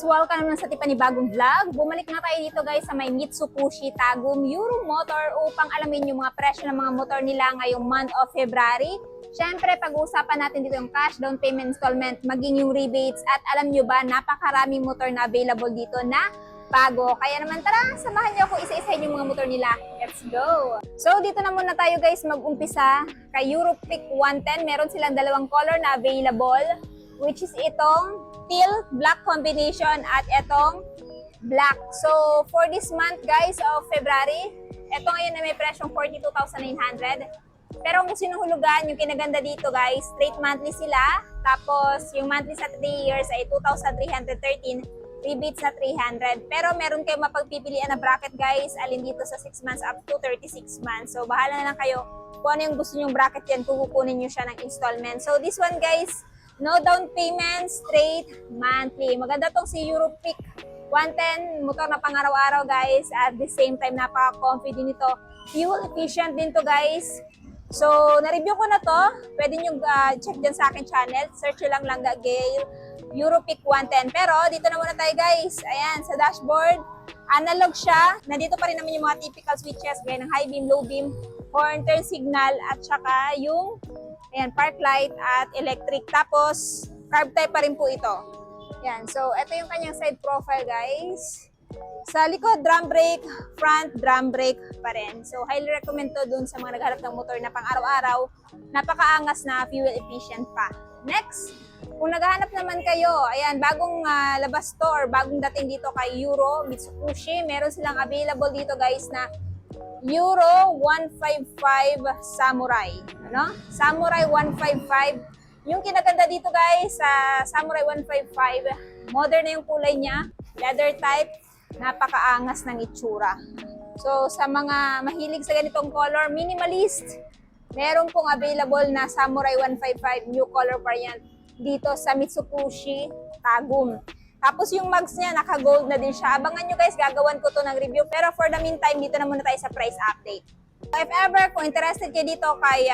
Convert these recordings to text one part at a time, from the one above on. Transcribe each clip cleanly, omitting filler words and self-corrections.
Welcome naman sa panibagong vlog. Bumalik na tayo dito guys sa may Mitsubishi Tagum Euro Motor upang alamin yung mga presyo ng mga motor nila ngayong month of February. Siyempre, pag-uusapan natin dito yung cash, down payment, installment, maging yung rebates at alam nyo ba, napakaraming motor na available dito na bago. Kaya naman tara, samahan niyo ako isa-isahin yung mga motor nila. Let's go! So dito na muna tayo guys mag-umpisa kay Europic 110. Meron silang dalawang color na available, which is itong teal black combination at etong black. So for this month guys of February, eto ngayon na may presyong 42,900. Pero kung sinuhulugan, yung kinaganda dito guys, straight monthly sila. Tapos yung monthly sa 3 years ay 2,313, rebates na 300. Pero meron kayong mapagpipilian na bracket guys, alin dito sa 6 months up to 36 months. So bahala na lang kayo kung ano yung gusto nyong bracket yan, kukunin nyo siya ng installment. So this one guys, no down payment, straight monthly. Maganda tong si Europic 110, motor na pang-araw-araw guys. At the same time, napaka-comfy din ito. Fuel efficient din to guys. So, na-review ko na to. Pwede nyo check dyan sa akin channel. Search lang Langga Gale Europic 110. Pero, dito na muna tayo guys. Ayan, sa dashboard. Analog siya. Nandito pa rin naman yung mga typical switches gaya ng high beam, low beam, horn, turn signal, at saka yung ayan, park light at electric. Tapos, carb type pa rin po ito. Ayan, so ito yung kanyang side profile guys. Sa likod, drum brake, front drum brake pa rin. So, highly recommend to dun sa mga naghahanap ng motor na pang araw-araw. Napakaangas na, fuel efficient pa. Next, kung naghahanap naman kayo, ayan, bagong labas to or bagong dating dito kay Euro, Mitsubishi, meron silang available dito guys na Euro 155 Samurai. Ano? Samurai 155. Yung kinaganda dito guys, sa Samurai 155, modern na yung kulay niya, leather type, napakaangas ng itsura. So sa mga mahilig sa ganitong color, minimalist, meron pong available na Samurai 155 new color variant dito sa Mitsubishi Tagum. Tapos yung mugs niya, naka-gold na din siya. Abangan nyo guys, gagawan ko to ng review. Pero for the meantime, dito na muna tayo sa price update. If ever, kung interested kayo dito kay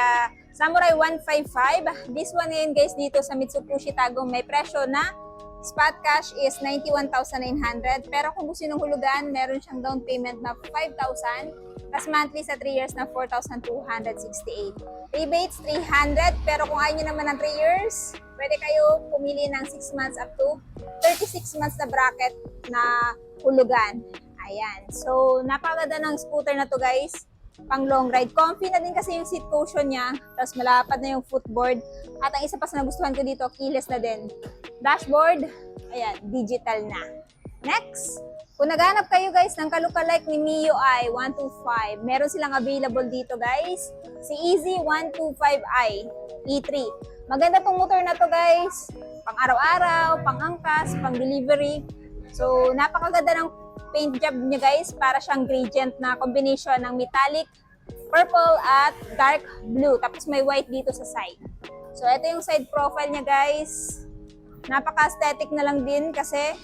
Samurai 155, this one ngayon guys dito sa Mitsubishi Tagum, may presyo na spot cash is 91,900. Pero kung gusto nyo hulugan, meron siyang down payment na 5,000. Tapos monthly sa 3 years na 4,268. Rebates 300. Pero kung ayaw nyo naman ng 3 years, pwede kayo pumili ng 6 months up to 36 months na bracket na hulugan. Ayan. So, napakaganda ng scooter na to guys. Pang long ride. Comfy na din kasi yung seat cushion niya. Tapos malapad na yung footboard. At ang isa pa sa nagustuhan ko dito, keyless na din. Dashboard, ayan, digital na. Next, kung naghanap kayo guys ng kalukalike ni MIUI 125, meron silang available dito guys. Si Easy 125i E3. Maganda tong motor na to guys. Pang araw-araw, pang angkas, pang delivery. So, napakaganda ng paint job niya guys. Para siyang gradient na combination ng metallic, purple at dark blue. Tapos may white dito sa side. So, ito yung side profile niya guys. Napaka-aesthetic na lang din kasi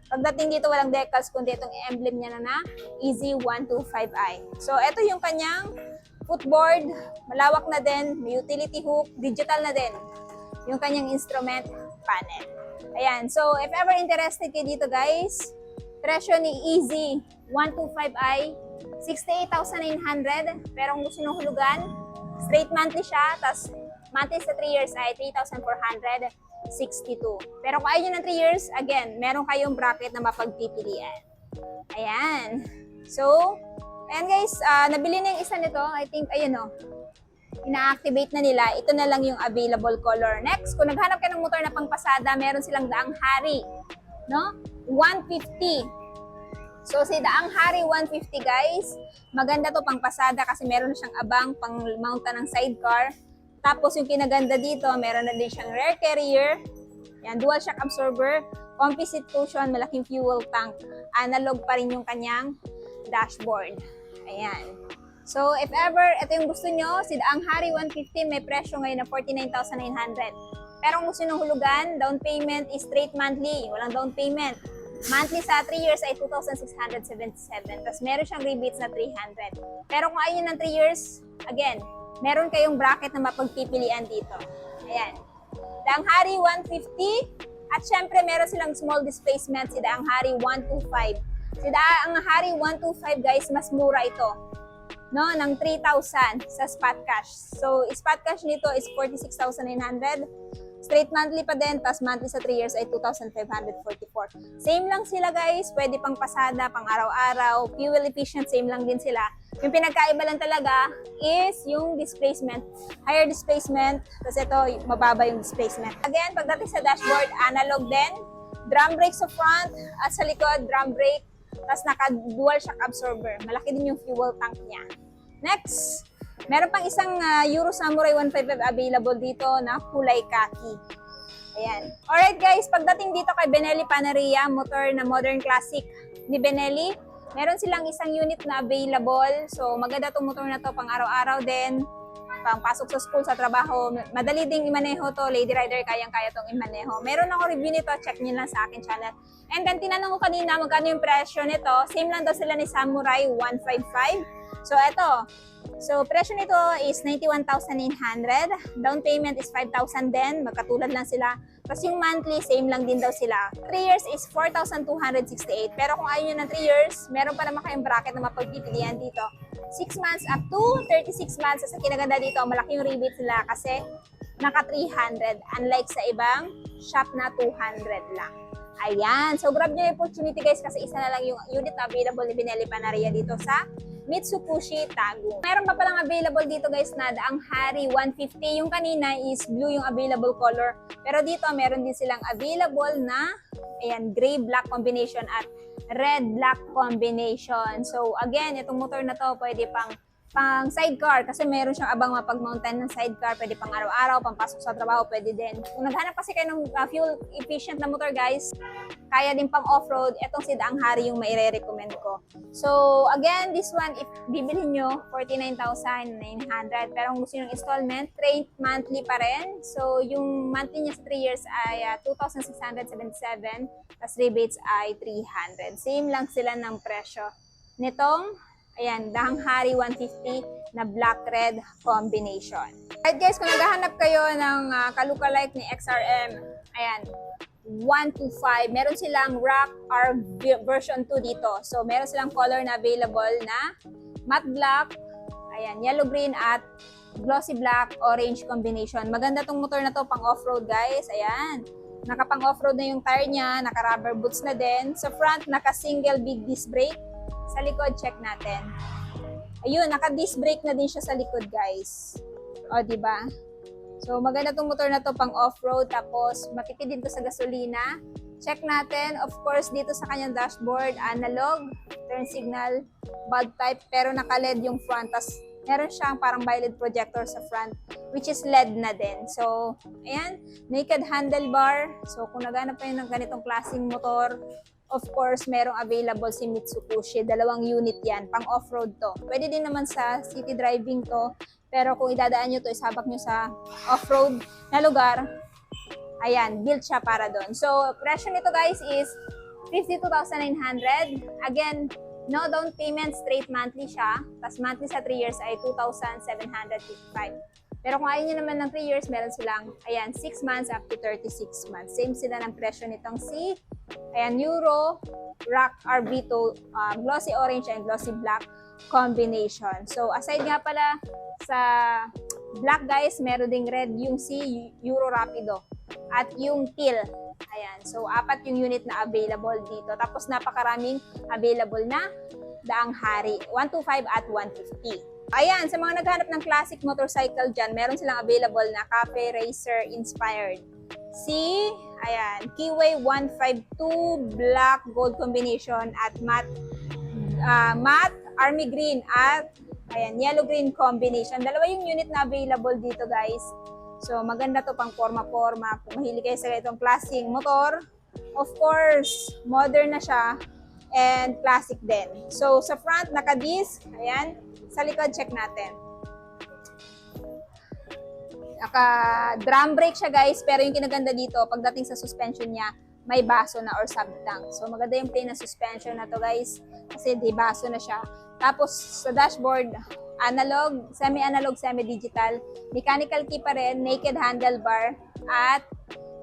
pagdating dito walang decals kundi itong emblem niya na Easy 125i. So, ito yung kanyang footboard. Malawak na din. May utility hook. Digital na din yung kanyang instrument panel. Ayan. So, if ever interested kayo dito guys, presyo ni Easy 125i, 68,900. Pero kung gusto nyo hulugan, straight monthly siya. Tapos, monthly sa 3 years ay 3,462. Pero kung ayaw nyo ng 3 years, again, meron kayong bracket na mapagpipilian. Ayan. So, ayan guys, nabili na yung isa nito. I think, ayun o, ina-activate na nila. Ito na lang yung available color. Next, kung naghanap ka ng motor na pangpasada, meron silang Daang Hari. No? 150. So, si Daang Hari 150 guys, maganda to pangpasada kasi meron na siyang abang pang-mounta ng sidecar. Tapos yung kinaganda dito, meron na din siyang rear carrier. Yan, dual shock absorber, composite cushion, malaking fuel tank. Analog pa rin yung kanyang dashboard. Ayan. So, if ever, ito yung gusto nyo, si Daang Hari 150 may presyo ngayon na 49,900. Pero kung gusto nyo hulugan, down payment is straight monthly. Walang down payment. Monthly sa 3 years ay 2,677. Tapos meron siyang rebates na 300. Pero kung ayaw ng 3 years, again, meron kayong bracket na mapagpipilian dito. Ayan. Daang Hari 150, At syempre, meron silang small displacement, si Daang Hari 125. Si Daang Hari 125 guys, mas mura ito. No, ng 3,000 sa spot cash. So, spot cash nito is 46,900. Straight monthly pa din, tas monthly sa 3 years ay 2,544. Same lang sila guys, pwede pang pasada, pang araw-araw, fuel efficient, same lang din sila. Yung pinagkaiba lang talaga is yung displacement, higher displacement, kasi ito mababa yung displacement. Again, pagdating sa dashboard, analog din, drum brake sa front, at sa likod, drum brake, tas naka-dual shock absorber. Malaki din yung fuel tank niya. Next, meron pang isang Euro Samurai 155 available dito na kulay khaki. Ayan. Alright guys, pagdating dito kay Benelli Paneria, motor na modern classic ni Benelli, meron silang isang unit na available. So maganda tong motor na to pang araw-araw din, pang pasok sa school, sa trabaho. Madali ding imaneho to, lady rider, kayang-kaya tong imaneho. Meron ako review nito, check nyo lang sa akin channel. And then tinanong ko kanina magkano yung presyo nito. Same lang daw sila ni Samurai 155. So eto, so presyo nito is 91,900. Down payment is 5,000 din, magkatulad lang sila. Tapos yung monthly, same lang din daw sila. 3 years is 4,268. Pero kung ayaw nyo ng 3 years, meron pa naman kayong bracket na mapagpipilian dito. 6 months up to 36 months. Sa kinaganda dito, malaki yung rebate sila kasi naka 300. Unlike sa ibang shop na 200 lang. Ayan. So grab nyo yung opportunity guys kasi isa na lang yung unit na available ni Benelli Paneria dito sa Mitsubishi Tagum. Meron pa palang available dito guys na Daang Hari 150. Yung kanina is blue yung available color. Pero dito meron din silang available na ayan, gray-black combination at red-black combination. So again, itong motor na to pwede pang sidecar kasi meron siyang abang mapag-mountain ng sidecar, pwede pang araw-araw, pang pasok sa trabaho, pwede din. Kung naghanap kasi kayo ng fuel efficient na motor guys, kaya din pang off-road, etong si Daang Hari yung maire-recommend ko. So again, this one, if bibilhin nyo, 49,900. Pero kung gusto nyo ng installment, 3 monthly pa rin. So yung monthly niya sa 3 years ay 2,677, tas rebates ay 300. Same lang sila ng presyo nitong ayan, Daang Hari 150 na black-red combination. Alright guys, kung naghahanap kayo ng kalukalike ni XRM, ayan, 125, meron silang Rock R version 2 dito. So, meron silang color na available na matte black, ayan, yellow green at glossy black orange combination. Maganda tong motor na to pang off-road guys, ayan. Nakapang off-road na yung tire niya, naka-rubber boots na din. Sa front, naka-single big disc brake. Sa likod, check natin. Ayun, naka-disc brake na din siya sa likod, guys. O, diba? So, maganda tong motor na to pang off-road. Tapos, matipid din to sa gasolina. Check natin. Of course, dito sa kanyang dashboard, analog, turn signal, bulb type. Pero naka-LED yung front. Tapos, meron siyang parang bi-LED projector sa front, which is LED na din. So, ayan, naked handlebar. So, kung naghanap kayo ng ganitong klaseng motor, of course, merong available si Mitsubishi. 2 unit yan. Pang off-road to. Pwede din naman sa city driving to. Pero kung idadaan nyo to, isabak nyo sa off-road na lugar, ayan, built siya para doon. So, presyo nito guys is 52,900. Again, no down payment, straight monthly siya. Tapos monthly sa 3 years ay 2,755. Pero kung ayaw nyo naman ng 3 years, meron silang, ayan, 6 months up to 36 months. Same sila ng presyo nitong si, ayan, Euro, Rock RB2, glossy orange and glossy black combination. So, aside nga pala sa black guys, meron ding red yung si Euro Rapido at yung teal. Ayan, so 4 yung unit na available dito. Tapos napakaraming available na Daang Hari, 125 at 150. Ayan, sa mga naghanap ng classic motorcycle dyan, meron silang available na Cafe Racer inspired. Si, ayan, Keyway 152 black gold combination at matte army green at ayan, yellow green combination. 2 yung unit na available dito guys. So maganda to pang forma-forma. Kung mahilig kayo sa itong classic motor, of course, modern na siya and classic din. So sa front, naka-disc, ayan. Sa likod, check natin. Naka-drum brake siya guys, pero yung kinaganda dito, pagdating sa suspension niya, may baso na or sub-tank. So maganda yung plain na suspension na to guys, kasi di baso na siya. Tapos sa dashboard, analog, semi-analog, semi-digital, mechanical key pa rin, naked handlebar, at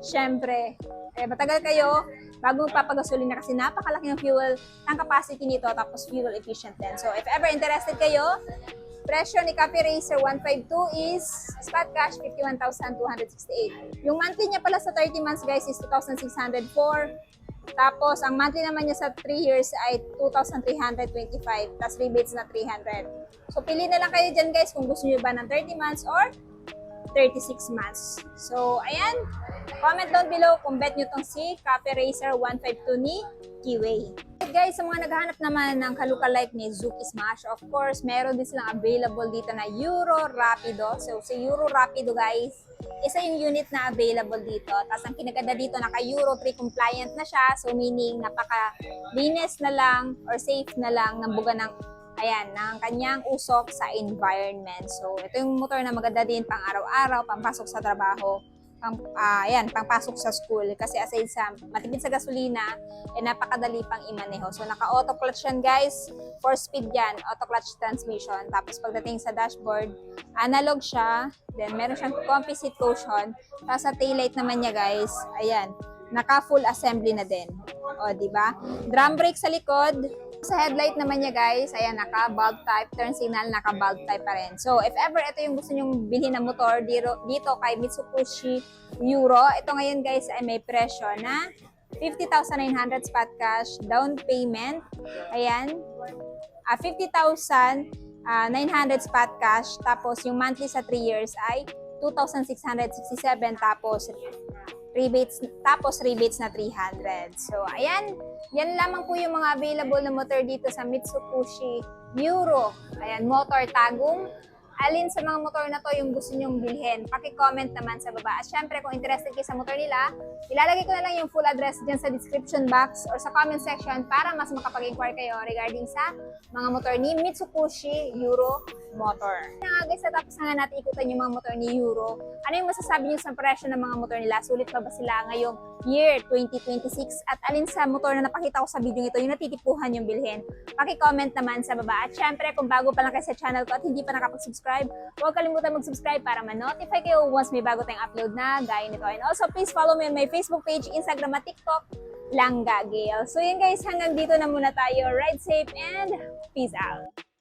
syempre, Kaya matagal kayo bago magpapagasolina kasi napakalaki ng fuel tank capacity nito tapos fuel efficient din. So if ever interested kayo, presyo ni Cafe Racer 152 is spot cash 51,268. Yung monthly niya pala sa 30 months guys is 2,604. Tapos ang monthly naman niya sa 3 years ay 2,325 plus rebates na 300. So pili na lang kayo dyan guys kung gusto niyo ba ng 30 months or 36 months. So, ayan. Comment down below kung bet nyo tong si Cafe Racer 152 ni Keyway. Guys, sa mga naghahanap naman ng kalukalike ni Zuki Smash, of course, meron din silang available dito na Euro Rapido. So, sa Euro Rapido guys, isa yung unit na available dito. Tapos ang kinaganda dito, naka-Euro 3 compliant na siya. So, meaning napaka-linis na lang or safe na lang ng buga ng ng kanyang usok sa environment. So, ito yung motor na maganda din pang araw-araw, pangpasok sa trabaho, pangpasok sa school. Kasi aside sa matipid sa gasolina, napakadali pang imaneho. So, naka-auto clutch yan guys. 4-speed yan, auto clutch transmission. Tapos pagdating sa dashboard, analog siya. Then, meron siyang composite cushion. Tapos sa taillight naman niya guys, naka-full assembly na din. O, diba? Drum brake sa likod. Sa headlight naman niya guys, naka-bulb type, turn signal, naka-bulb type pa rin. So, if ever ito yung gusto nyong bilhin na motor dito kay Mitsubishi Euro, ito ngayon guys ay may presyo na 50,900 spot cash, down payment, 50,900 spot cash, tapos yung monthly sa 3 years ay 2,667, tapos rebates na 300. So, yan lamang po yung mga available na motor dito sa Mitsubishi Euro. Motor Tagum. Alin sa mga motor na to yung gusto nyong bilhin? Paki-comment naman sa baba. At syempre, kung interested kayo sa motor nila, ilalagay ko na lang yung full address dyan sa description box or sa comment section para mas makapag-inquire kayo regarding sa mga motor ni Mitsubishi Euro Motor. Guys, tapos na natin ikutan yung mga motor ni Euro. Ano yung masasabi niyo sa presyo ng mga motor nila? Sulit pa ba sila ngayong year 2026? At alin sa motor na napakita ko sa video ito yung natitipuhan yung bilhin? Paki-comment naman sa baba. At syempre, kung bago pa lang kayo sa channel ko at hindi pa nakapag-subscribe, huwag kalimutan mag-subscribe para ma-notify kayo once may bago tayong upload na gaya nito. And also, please follow me on my Facebook page, Instagram at TikTok, Langga Gail. So yun guys, hanggang dito na muna tayo. Ride safe and peace out!